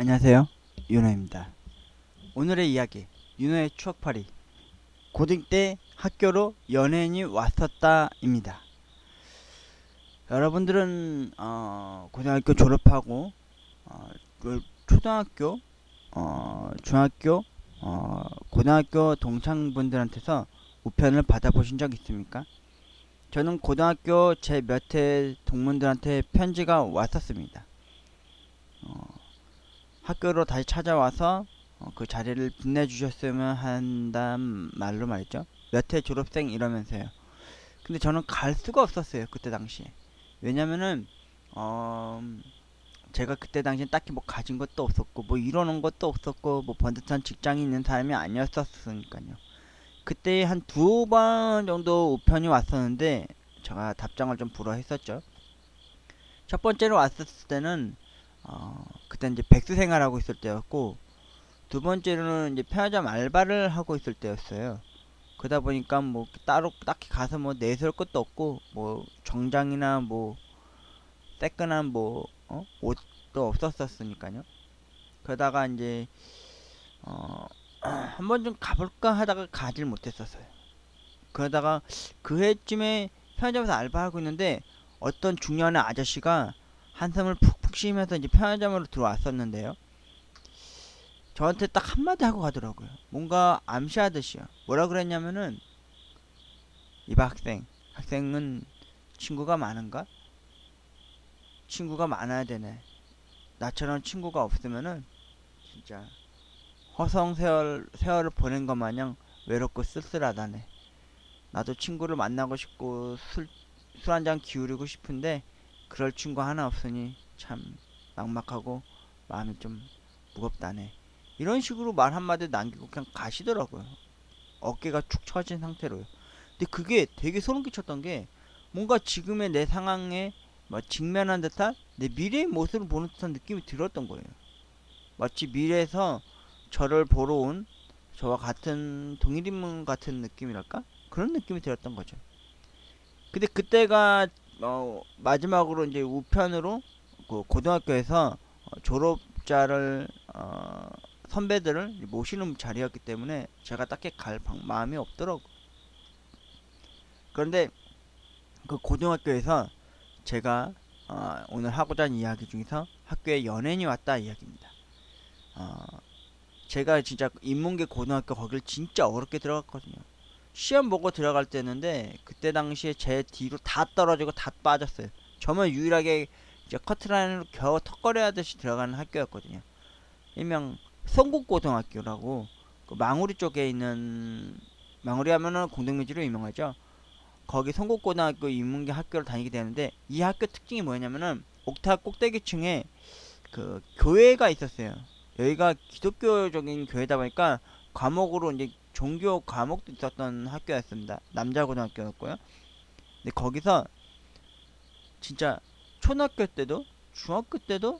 안녕하세요, 윤호입니다. 오늘의 이야기, 윤호의 추억팔이. 고딩 때 학교로 연예인이 왔었다입니다. 여러분들은 고등학교 졸업하고 초등학교, 중학교, 고등학교 동창분들한테서 우편을 받아보신 적 있습니까? 저는 고등학교 제 몇 해 동문들한테 편지가 왔었습니다. 학교로 다시 찾아와서 그 자리를 빛내주셨으면 한단 말로 말이죠. 몇 해 졸업생 이러면서요. 근데 저는 갈 수가 없었어요. 그때 당시에. 왜냐면은 어 제가 그때 당시에 딱히 뭐 가진 것도 없었고 뭐 이러는 것도 없었고 뭐 번듯한 직장이 있는 사람이 아니었었으니까요. 그때 한 두 번 정도 우편이 왔었는데 제가 답장을 좀 불허했었죠. 첫 번째로 왔었을 때는 그때 이제 백수 생활하고 있을 때였고, 두 번째로는 이제 편의점 알바를 하고 있을 때였어요. 그러다 보니까 뭐 따로 딱히 가서 뭐 내세울 것도 없고 뭐 정장이나 뭐 새끈한 뭐 옷도 없었었으니까요. 그러다가 이제 한번 좀 가볼까 하다가 가질 못했었어요. 그러다가 그 해쯤에 편의점에서 알바하고 있는데 어떤 중년의 아저씨가 한숨을 푹푹 쉬면서 이제 편의점으로 들어왔었는데요. 저한테 딱 한마디 하고 가더라고요. 뭔가 암시하듯이요. 뭐라 그랬냐면은, 이봐 학생은 친구가 많은가? 친구가 많아야 되네. 나처럼 친구가 없으면은 진짜 세월을 보낸 것 마냥 외롭고 쓸쓸하다네. 나도 친구를 만나고 싶고 술 한 잔 기울이고 싶은데 그럴 친구 하나 없으니 참 막막하고 마음이 좀 무겁다네. 이런 식으로 말 한마디 남기고 그냥 가시더라고요. 어깨가 축 처진 상태로요. 근데 그게 되게 소름 끼쳤던 게, 뭔가 지금의 내 상황에 뭐 직면한 듯한 내 미래의 모습을 보는 듯한 느낌이 들었던 거예요. 마치 미래에서 저를 보러 온 저와 같은 동일인물 같은 느낌이랄까? 그런 느낌이 들었던 거죠. 근데 그때가 마지막으로 이제 우편으로 그 고등학교에서 졸업자를 선배들을 모시는 자리였기 때문에 제가 딱히 갈 마음이 없더라고. 그런데 그 고등학교에서 제가 오늘 하고자 하는 이야기 중에서 학교에 연예인이 왔다 이야기입니다. 어, 제가 진짜 인문계 고등학교 거길 진짜 어렵게 들어갔거든요. 시험 보고 들어갈 때였는데 그때 당시에 제 뒤로 다 떨어지고 다 빠졌어요. 저만 유일하게 이제 커트라인으로 겨우 턱걸이하듯이 들어가는 학교였거든요. 일명 성국고등학교라고, 그 망우리 쪽에 있는, 망우리 하면은 공동묘지로 유명하죠. 거기 성국고등학교 인문계 학교를 다니게 되는데, 이 학교 특징이 뭐냐면은 옥탑 꼭대기층에 그 교회가 있었어요. 여기가 기독교적인 교회다 보니까 과목으로 이제 종교 과목도 있었던 학교였습니다. 남자 고등학교였고요. 근데 거기서 진짜 초등학교 때도 중학교 때도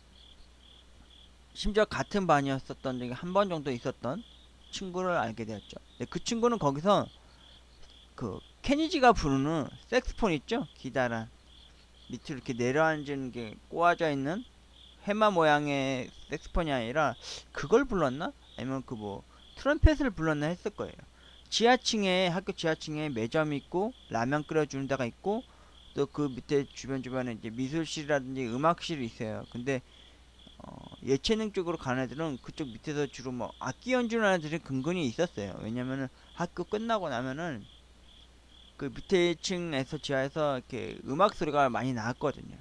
심지어 같은 반이었었던 적이 한 번 정도 있었던 친구를 알게 되었죠. 근데 그 친구는 거기서 그 케니지가 부르는 색스폰 있죠? 기다란 밑으로 이렇게 내려앉은 게 꼬아져 있는 해마 모양의 색스폰이 아니라 그걸 불렀나? 아니면 그 뭐 트럼펫을 불렀나 했을 거예요. 지하층에, 학교 지하층에 매점이 있고 라면 끓여주는 데가 있고 또 그 밑에 주변에 이제 미술실이라든지 음악실이 있어요. 근데 예체능 쪽으로 가는 애들은 그쪽 밑에서 주로 뭐 악기 연주하는 애들이 근근히 있었어요. 왜냐면은 학교 끝나고 나면은 그 밑에 층에서 지하에서 이렇게 음악 소리가 많이 나왔거든요.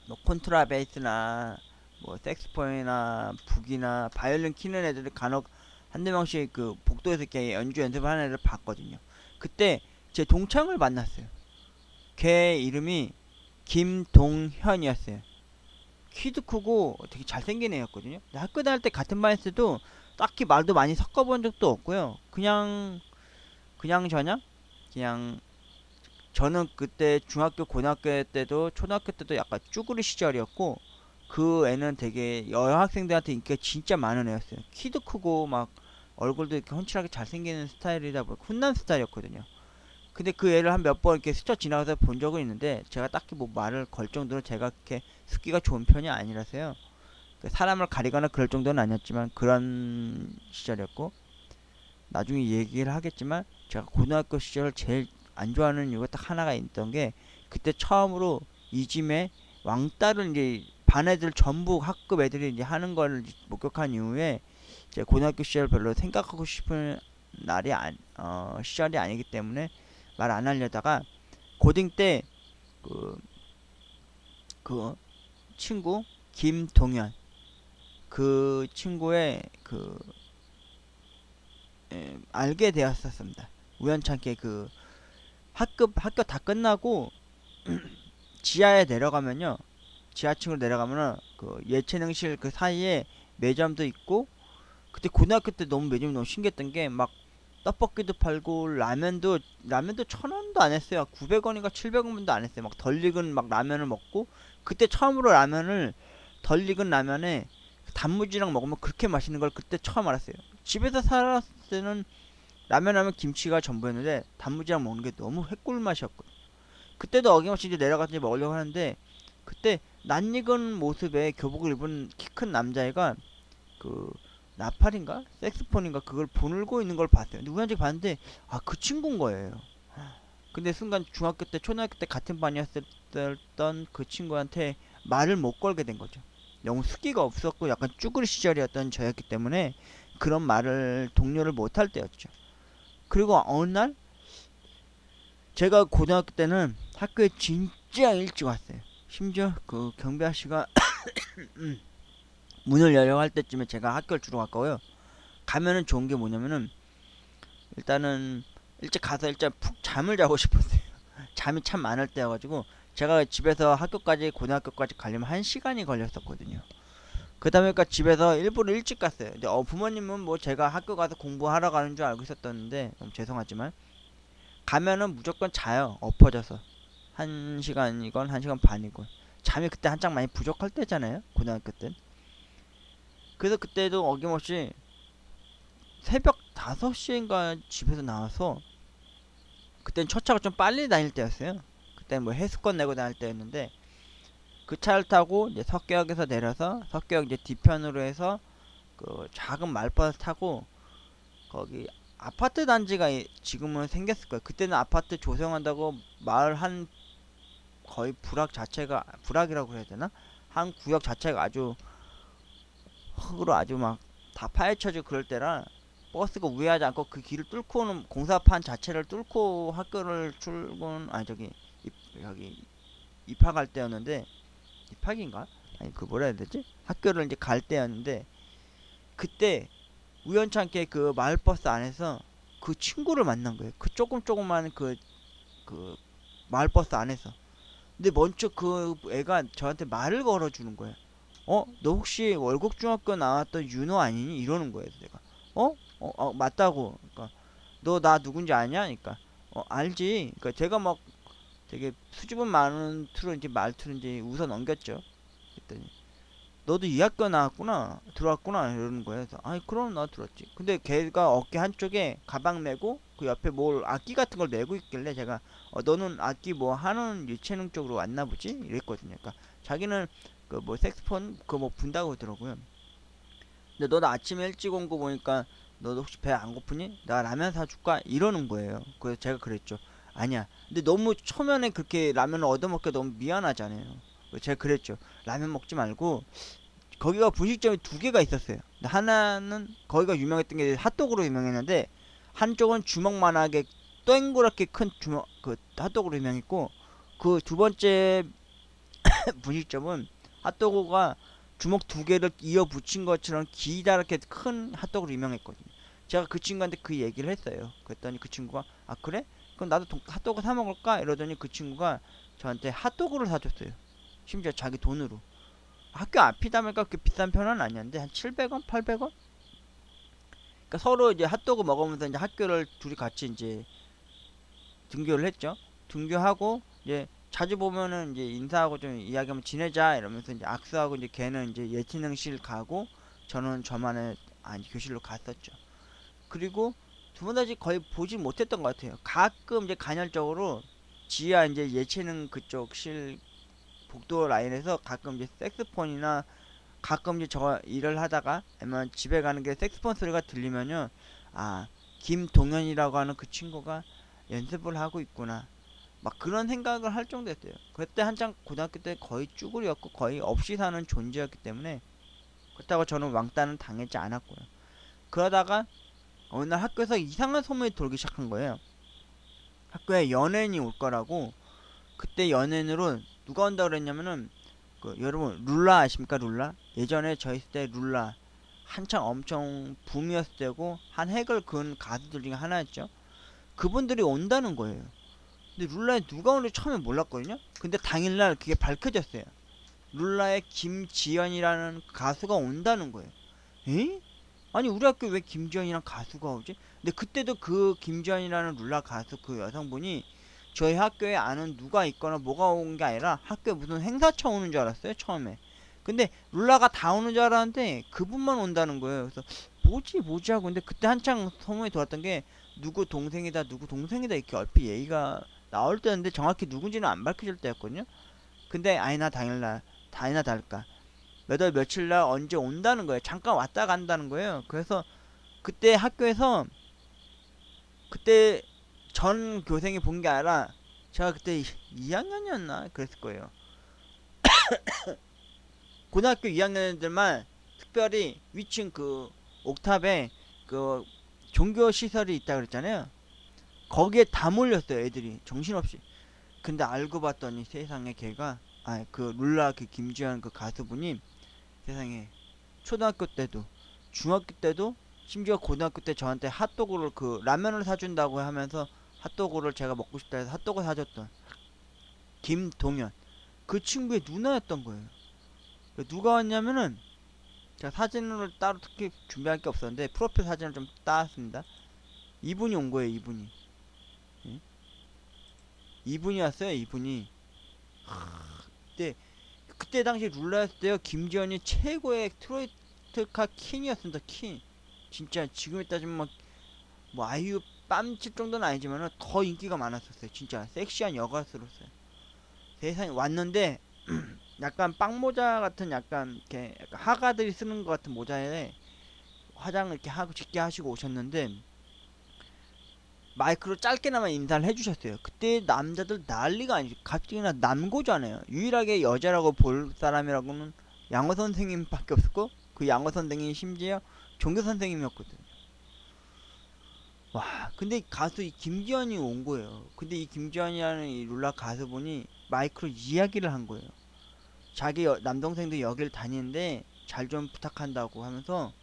뭐 콘트라베이스나 뭐 색스폰이나 북이나 바이올린 키는 애들이 간혹 한두 명씩 그 복도에서 이렇게 연주 연습을 하는 애를 봤거든요. 그때 제 동창을 만났어요. 걔 이름이 김동현이었어요. 키도 크고 되게 잘생긴 애였거든요. 근데 학교 다닐 때 같은 반에 서도 딱히 말도 많이 섞어본 적도 없고요. 그냥 저냥 그냥 저는 그때 중학교 고등학교 때도 초등학교 때도 약간 쭈구리 시절이었고, 그 애는 되게 여학생들한테 인기가 진짜 많은 애였어요. 키도 크고 막 얼굴도 이렇게 훤칠하게 잘생기는 스타일이다 보니까 훈남 스타일이었거든요. 근데 그 애를 한 몇 번 이렇게 스쳐 지나가서 본 적은 있는데 제가 딱히 뭐 말을 걸 정도로 제가 그렇게 습기가 좋은 편이 아니라서요. 사람을 가리거나 그럴 정도는 아니었지만 그런 시절이었고, 나중에 얘기를 하겠지만 제가 고등학교 시절을 제일 안 좋아하는 이유가 딱 하나가 있던 게, 그때 처음으로 이짐에 왕따를 이제 반 애들 전부 학급 애들이 이제 하는 걸 목격한 이후에 제 고등학교 시절 별로 생각하고 싶은 시절이 아니기 때문에 말 안 하려다가, 고딩 때 그 그 친구 김동현, 그 친구의 알게 되었었습니다. 우연찮게 학교 다 끝나고 지하에 내려가면요, 지하층으로 내려가면은 그 예체능실 그 사이에 매점도 있고, 그때 고등학교 때 너무 매점이 너무 신기했던 게, 막 떡볶이도 팔고 라면도 1,000원도 안 했어요. 900원인가 700원도 안 했어요. 막 덜 익은 막 라면을 먹고, 그때 처음으로 라면을, 덜 익은 라면에 단무지랑 먹으면 그렇게 맛있는 걸 그때 처음 알았어요. 집에서 살았을 때는 라면 하면 김치가 전부였는데 단무지랑 먹는 게 너무 핵꿀맛이었거든요. 그때도 어김없이 이제 내려가서 이제 먹으려고 하는데, 그때 낯익은 모습의 교복을 입은 키 큰 남자애가 그 나팔인가 색스폰인가 그걸 부늘고 있는 걸 봤어요. 근데 우연히 봤는데, 아, 그 친구인 거예요. 근데 순간 중학교 때 초등학교 때 같은 반이었던 그 친구한테 말을 못 걸게 된 거죠. 너무 수기가 없었고 약간 쭈그리 시절이었던 저였기 때문에 그런 말을 동료를 못 할 때였죠. 그리고 어느 날 제가 고등학교 때는 학교에 진짜 일찍 왔어요. 심지어 그 경비 아저씨가 문을 열려고 할 때쯤에 제가 학교를 주로 갔고요. 가면은 좋은 게 뭐냐면은, 일단은 일찍 가서 일단 푹 잠을 자고 싶었어요. 잠이 참 많을 때여가지고 제가 집에서 학교까지 고등학교까지 가려면 1시간이 걸렸었거든요. 그러다 보니까 집에서 일부러 일찍 갔어요. 근데 부모님은 뭐 제가 학교 가서 공부하러 가는 줄 알고 있었던데, 너무 죄송하지만 가면은 무조건 자요. 엎어져서 1시간이건 1시간 반이건. 잠이 그때 한창 많이 부족할 때잖아요, 고등학교 때. 그래서 그때도 어김없이 새벽 5시인가 집에서 나와서, 그땐 첫차가 좀 빨리 다닐 때였어요. 그때 뭐 해수권 내고 다닐 때였는데, 그 차를 타고 이제 석계역에서 내려서 석계역 이제 뒤편으로 해서 그 작은 말버스 타고, 거기 아파트 단지가 지금은 생겼을 거예요. 그때는 아파트 조성한다고 마을 한, 거의 부락 자체가, 부락이라고 해야 되나? 한 구역 자체가 아주 흙으로 아주 막 다 파헤쳐지고 그럴 때라, 버스가 우회하지 않고 그 길을 뚫고 오는, 공사판 자체를 뚫고 학교를 아니 저기 여기 입학할 때였는데, 입학인가? 아니 그 뭐라 해야 되지? 학교를 이제 갈 때였는데, 그때 우연찮게 그 마을버스 안에서 그 친구를 만난 거예요. 그 조그만 그 마을버스 안에서. 근데 먼저 그 애가 저한테 말을 걸어주는 거예요. 너 혹시 월곡중학교 나왔던 윤호 아니니? 이러는 거예요. 내가 맞다고. 그러니까 너 나 누군지 아냐? 그러니까 알지. 그러니까 제가 막 되게 수줍은 많은 투로 이제 말투를 이제 웃어 넘겼죠. 그랬더니 너도 이 학교 나왔구나, 들어왔구나, 이러는 거예요. 그래서 아이 그럼 나 들었지. 근데 걔가 어깨 한쪽에 가방 메고 그 옆에 뭘 악기 같은 걸 메고 있길래 제가 너는 악기 뭐 하는 유체능 쪽으로 왔나 보지? 이랬거든요. 그러니까 자기는 그 뭐 색스폰 그 뭐 분다고 그러더라고요. 근데 너도 아침에 일찍 온 거 보니까 너도 혹시 배 안 고프니? 내가 라면 사줄까? 이러는 거예요. 그래서 제가 그랬죠. 아니야. 근데 너무 초면에 그렇게 라면을 얻어먹기 너무 미안하잖아요. 그래서 제가 그랬죠. 라면 먹지 말고, 거기가 분식점이 두 개가 있었어요. 근데 하나는 거기가 유명했던 게 핫도그로 유명했는데, 한쪽은 주먹만하게 동그랗게 큰 주먹 그 핫도그로 유명했고, 그 두 번째 분식점은 핫도그가 주먹 두 개를 이어 붙인 것처럼 기다랗게 큰 핫도그로 유명했거든요. 제가 그 친구한테 그 얘기를 했어요. 그랬더니 그 친구가 아 그래? 그럼 나도 핫도그 사 먹을까? 이러더니 그 친구가 저한테 핫도그를 사줬어요. 심지어 자기 돈으로. 학교 앞이다 보니까 그렇게 비싼 편은 아니었는데 한 700원, 800원? 그러니까 서로 이제 핫도그 먹으면서 이제 학교를 둘이 같이 이제 등교를 했죠. 등교하고 이제 자주 보면은 이제 인사하고 좀 이야기하면 지내자 이러면서 이제 악수하고, 이제 걔는 이제 예체능실 가고 저는 저만의 교실로 갔었죠. 그리고 두 번 다시 거의 보지 못했던 것 같아요. 가끔 이제 간헐적으로 지하 이제 예체능 그쪽 실 복도 라인에서 가끔 이제 색스폰이나 가끔 이제 저 일을 하다가 아니면 집에 가는 게 색스폰 소리가 들리면요, 아, 김동현이라고 하는 그 친구가 연습을 하고 있구나, 막 그런 생각을 할 정도였어요. 그때 한창 고등학교 때 거의 쭈구리였고 거의 없이 사는 존재였기 때문에, 그렇다고 저는 왕따는 당하지 않았고요. 그러다가 어느 날 학교에서 이상한 소문이 돌기 시작한 거예요. 학교에 연예인이 올 거라고. 그때 연예인으로 누가 온다 그랬냐면은, 그 여러분 룰라 아십니까? 룰라? 예전에 저 있을 때 룰라 한창 엄청 붐이었을 때고 한 획을 그은 가수들 중에 하나였죠. 그분들이 온다는 거예요. 근데 룰라에 누가 오는지 처음에 몰랐거든요. 근데 당일날 그게 밝혀졌어요. 룰라의 김지연이라는 가수가 온다는 거예요. 에? 아니 우리 학교 왜 김지연이랑 가수가 오지? 근데 그때도 그 김지연이라는 룰라 가수 그 여성분이 저희 학교에 아는 누가 있거나 뭐가 온 게 아니라 학교에 무슨 행사차 오는 줄 알았어요 처음에. 근데 룰라가 다 오는 줄 알았는데 그분만 온다는 거예요. 그래서 뭐지 하고. 근데 그때 한창 소문이 돌았던 게 누구 동생이다 누구 동생이다 이렇게 얼핏 얘기가 나올 때였는데 정확히 누군지는 안 밝혀질 때였거든요. 근데 아니나 당일날 다이나 다를까 몇 월 며칠 날 언제 온다는 거예요. 잠깐 왔다 간다는 거예요. 그래서 그때 학교에서 그때 전 교생이 본 게 아니라 제가 그때 2학년이었나 그랬을 거예요. 고등학교 2학년 애들만 특별히 위층 그 옥탑에 그 종교 시설이 있다 그랬잖아요. 거기에 다 몰렸어요 애들이 정신없이. 근데 알고 봤더니 세상에 걔가, 아 그 룰라 그 김지현 그 가수분이 세상에 초등학교 때도 중학교 때도 심지어 고등학교 때 저한테 핫도그를 그 라면을 사준다고 하면서 핫도그를 제가 먹고 싶다 해서 핫도그 사줬던 김동현, 그 친구의 누나였던 거예요. 누가 왔냐면은 제가 사진을 따로 특히 준비할 게 없었는데 프로필 사진을 좀 따왔습니다. 이분이 온 거예요. 이분이. 예? 이분이 왔어요. 이분이. 그때 그때 당시 룰라였을 때요 김지현이 최고의 트로이트카 킹이었습니다. 킹. 진짜 지금에 따지면 뭐 아이유 뺨칠 정도는 아니지만 더 인기가 많았었어요. 진짜 섹시한 여가수로서요. 세상에 왔는데 약간 빵모자 같은 약간 이렇게 약간 하가들이 쓰는 것 같은 모자에 화장을 이렇게 하고 짙게 하시고 오셨는데 마이크로 짧게나마 인사를 해주셨어요. 그때 남자들 난리가 아니죠. 가뜩이나 남고잖아요. 유일하게 여자라고 볼 사람이라고는 양호 선생님밖에 없었고 그 양호 선생님이 심지어 종교 선생님이었거든요. 와, 근데 가수 이 김지현이 온 거예요. 근데 이 김지현이라는 이 룰라 가수분이 마이크로 이야기를 한 거예요. 자기 남동생도 여기를 다니는데 잘 좀 부탁한다고 하면서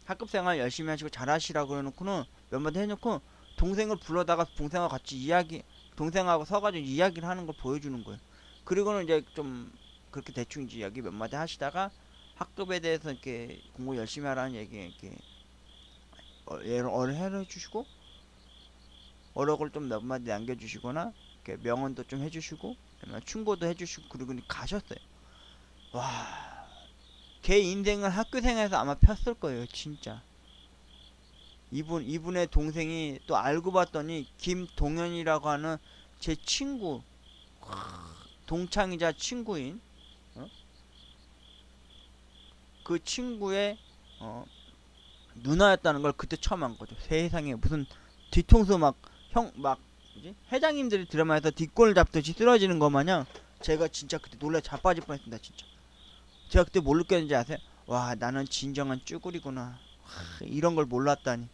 학급생활 열심히 하시고 잘하시라고 그래놓고는 몇 마디 해놓고 동생을 불러다가 동생하고 같이 이야기, 동생하고 서가지고 이야기를 하는 걸 보여주는 거예요. 그리고는 이제 좀 그렇게 대충 이제 이야기 몇 마디 하시다가 학급에 대해서 이렇게 공부 열심히 하라는 얘기 이렇게 어를 해주시고 어록을 좀 몇 마디 남겨주시거나 이렇게 명언도 좀 해주시고 충고도 해주시고 그리고 가셨어요. 와, 걔 인생을 학교 생활에서 아마 폈을 거예요 진짜. 이분의 동생이 또 알고 봤더니 김동현이라고 하는 제 친구, 동창이자 친구인 어? 그 친구의 누나였다는 걸 그때 처음 한 거죠. 세상에 무슨 뒤통수 막 막 뭐지? 회장님들이 드라마에서 뒷골 잡듯이 쓰러지는 거 마냥 제가 진짜 그때 놀라 자빠질 뻔했습니다. 진짜 제가 그때 뭘 느꼈는지 아세요? 와, 나는 진정한 쭈구리구나. 이런 걸 몰랐다니.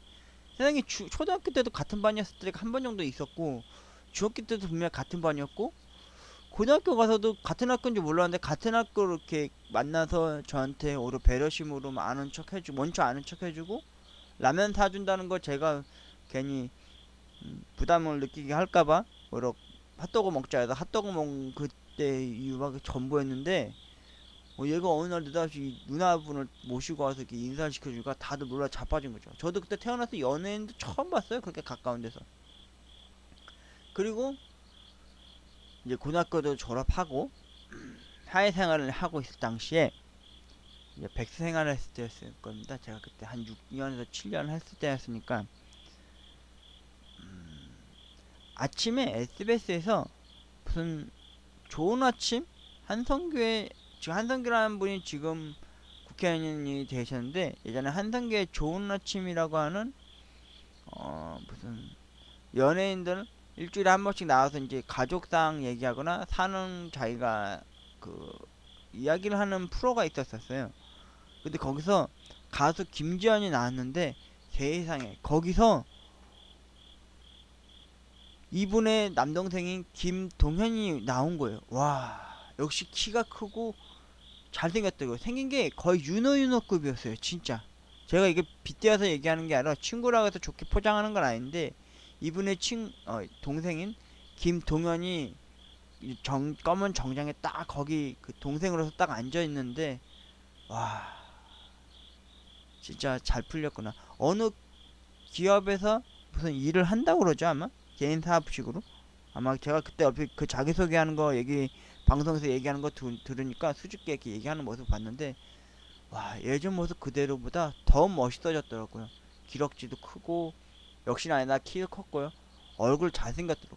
세상에 초등학교 때도 같은 반이었을 때가 한 번 정도 있었고 중학교 때도 분명 같은 반이었고 고등학교 가서도 같은 학교인지 몰랐는데 같은 학교로 이렇게 만나서 저한테 오히려 배려심으로 아는 척 해주고 먼저 아는 척 해주고 라면 사준다는 거 제가 괜히 부담을 느끼게 할까봐 오히려 핫도그 먹자 해서 핫도그 먹은 그때 이유가 전부였는데 얘가 어느 날 느닷없이 누나분을 모시고 와서 이렇게 인사를 시켜주니까 다들 놀라 자빠진 거죠. 저도 그때 태어나서 연예인도 처음 봤어요. 그렇게 가까운 데서. 그리고 이제 고등학교도 졸업하고 사회생활을 하고 있을 당시에 이제 백수 생활을 했을 때였을 겁니다. 제가 그때 한 6년에서 7년 했을 때였으니까 아침에 SBS에서 무슨 좋은 아침 한성규의 지금 한성규라는 분이 지금 국회의원이 되셨는데, 예전에 한성규의 좋은 아침이라고 하는 무슨 연예인들 일주일에 한 번씩 나와서 이제 가족상 얘기하거나 사는 자기가 그 이야기를 하는 프로가 있었어요. 근데 거기서 가수 김지연이 나왔는데, 세상에 거기서 이분의 남동생인 김동현이 나온 거예요. 와, 역시 키가 크고 잘생겼더라고요. 생긴 게 거의 윤호윤호급이었어요, 진짜. 제가 이게 빗대어서 얘기하는 게 아니라 친구라고 해서 좋게 포장하는 건 아닌데, 이분의 동생인 김동현이 검은 정장에 딱 거기 그 동생으로서 딱 앉아 있는데, 와, 진짜 잘 풀렸구나. 어느 기업에서 무슨 일을 한다고 그러죠, 아마? 개인 사업식으로? 아마 제가 그때 옆에 그 자기소개하는 거 방송에서 얘기하는 거 들으니까 수줍게 이렇게 얘기하는 모습 봤는데, 와, 예전 모습 그대로보다 더 멋있어졌더라고요. 기럭지도 크고, 역시나 나 키도 컸고요. 얼굴 잘생겼더라고.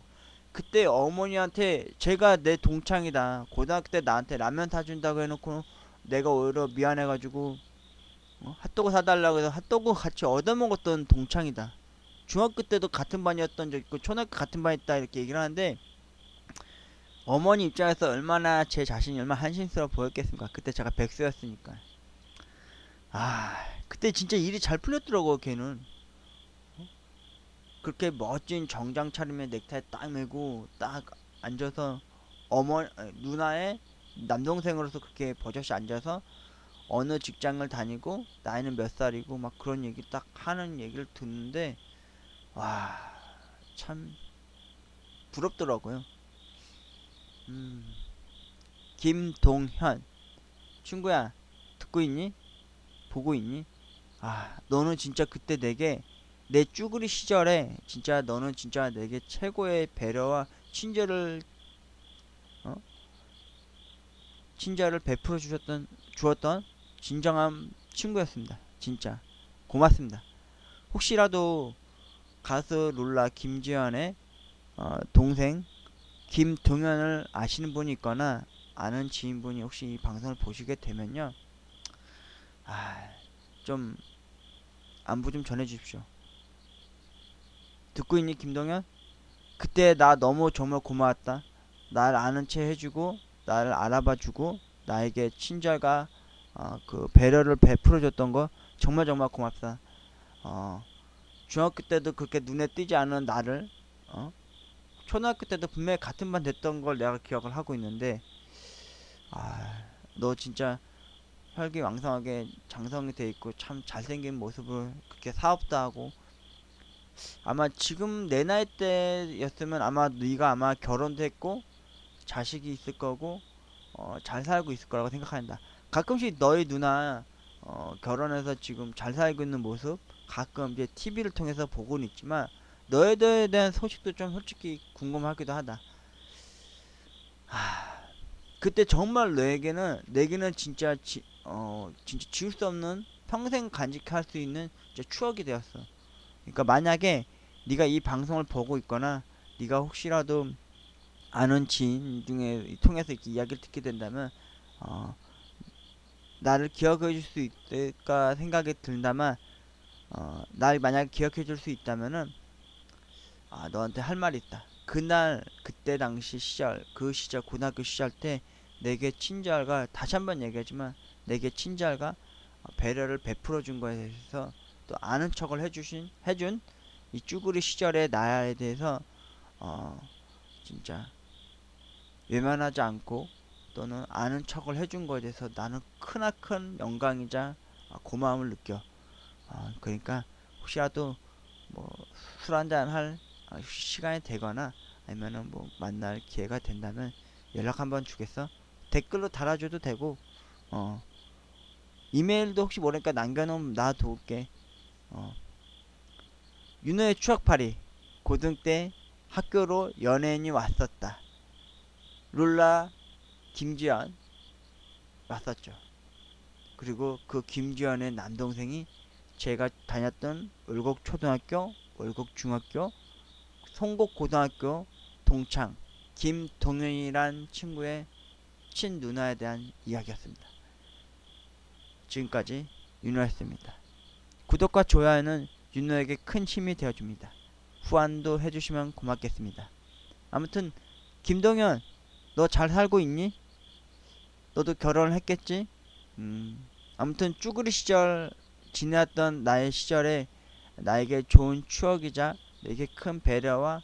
그때 어머니한테 제가 내 동창이다, 고등학교 때 나한테 라면 사준다고 해놓고 내가 오히려 미안해가지고 핫도그 사달라고 해서 핫도그 같이 얻어먹었던 동창이다. 중학교 때도 같은 반이었던 적 있고 초등학교 같은 반이었다, 이렇게 얘기를 하는데, 어머니 입장에서 얼마나 제 자신이 얼마나 한심스러워 보였겠습니까. 그때 제가 백수였으니까. 아, 그때 진짜 일이 잘 풀렸더라고. 걔는 그렇게 멋진 정장 차림에 넥타이 딱 메고 딱 앉아서 누나의 남동생으로서 그렇게 버젓이 앉아서 어느 직장을 다니고 나이는 몇 살이고 막 그런 얘기 딱 하는 얘기를 듣는데, 와, 참 부럽더라고요. 음, 김동현 친구야, 듣고 있니? 보고 있니? 아, 너는 진짜 그때 내게 내 쭈그리 시절에 진짜 너는 진짜 내게 최고의 배려와 어? 친절을 베풀어 주었던 진정한 친구였습니다. 진짜 고맙습니다. 혹시라도 가수 룰라 김지연의 동생 김동현을 아시는 분이 있거나 아는 지인분이 혹시 이 방송을 보시게 되면요, 아, 좀 안부 좀 전해주십시오. 듣고 있니, 김동현? 그때 나 너무 정말 고마웠다. 날 아는 체 해주고 나를 알아봐주고 나에게 친절과 그 배려를 베풀어줬던 거 정말 정말 고맙다. 어, 중학교 때도 그렇게 눈에 띄지 않은 나를 초등학교 때도 분명히 같은 반 됐던 걸 내가 기억을 하고 있는데, 아, 너 진짜 혈기왕성하게 장성이 돼 있고 참 잘생긴 모습을 그렇게 사업도 하고, 아마 지금 내 나이 때였으면 아마 네가 아마 결혼도 했고 자식이 있을 거고 잘 살고 있을 거라고 생각한다. 가끔씩 너희 누나 결혼해서 지금 잘 살고 있는 모습 가끔 이제 TV를 통해서 보고는 있지만, 너희들에 대한 소식도 좀 솔직히 궁금하기도 하다. 하, 그때 정말 내게는 진짜 진짜 지울 수 없는 평생 간직할 수 있는 진짜 추억이 되었어. 그러니까 만약에 네가 이 방송을 보고 있거나 네가 혹시라도 아는 지인 중에 통해서 이렇게 이야기를 듣게 된다면, 어, 나를 기억해 줄 수 있을까 생각이 든다만, 날 만약에 기억해 줄 수 있다면은, 너한테 할 말이 있다. 그때 당시 시절, 그 시절 고등학교 시절 때 내게 친절과, 다시 한번 얘기하지만 내게 친절과 배려를 베풀어 준 거에 대해서 또 아는 척을 해준 이 쭈구리 시절의 나에 대해서 진짜 외면하지 않고 또는 아는 척을 해준 거에 대해서 나는 크나큰 영광이자 고마움을 느껴. 그러니까 혹시라도 뭐 술 한잔 할 시간이 되거나 아니면은 뭐 만날 기회가 된다면 연락 한번 주겠어? 댓글로 달아줘도 되고, 어, 이메일도 혹시 모르니까 남겨놓으면 나 도울게. 어, 윤호의 추억팔이. 고등 때 학교로 연예인이 왔었다. 룰라 김지연 왔었죠. 그리고 그 김지연의 남동생이 제가 다녔던 월곡초등학교, 월곡중학교, 송곡고등학교 동창 김동현이란 친구의 친누나에 대한 이야기였습니다. 지금까지 윤호였습니다. 구독과 좋아요는 윤호에게 큰 힘이 되어줍니다. 후원도 해주시면 고맙겠습니다. 아무튼 김동현, 너 잘 살고 있니? 너도 결혼을 했겠지? 아무튼 쭈구리 시절 지내왔던 나의 시절에 나에게 좋은 추억이자 내게 큰 배려와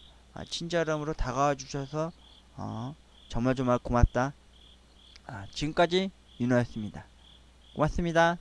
친절함으로 다가와 주셔서 정말 정말 고맙다. 지금까지 윤호였습니다. 고맙습니다.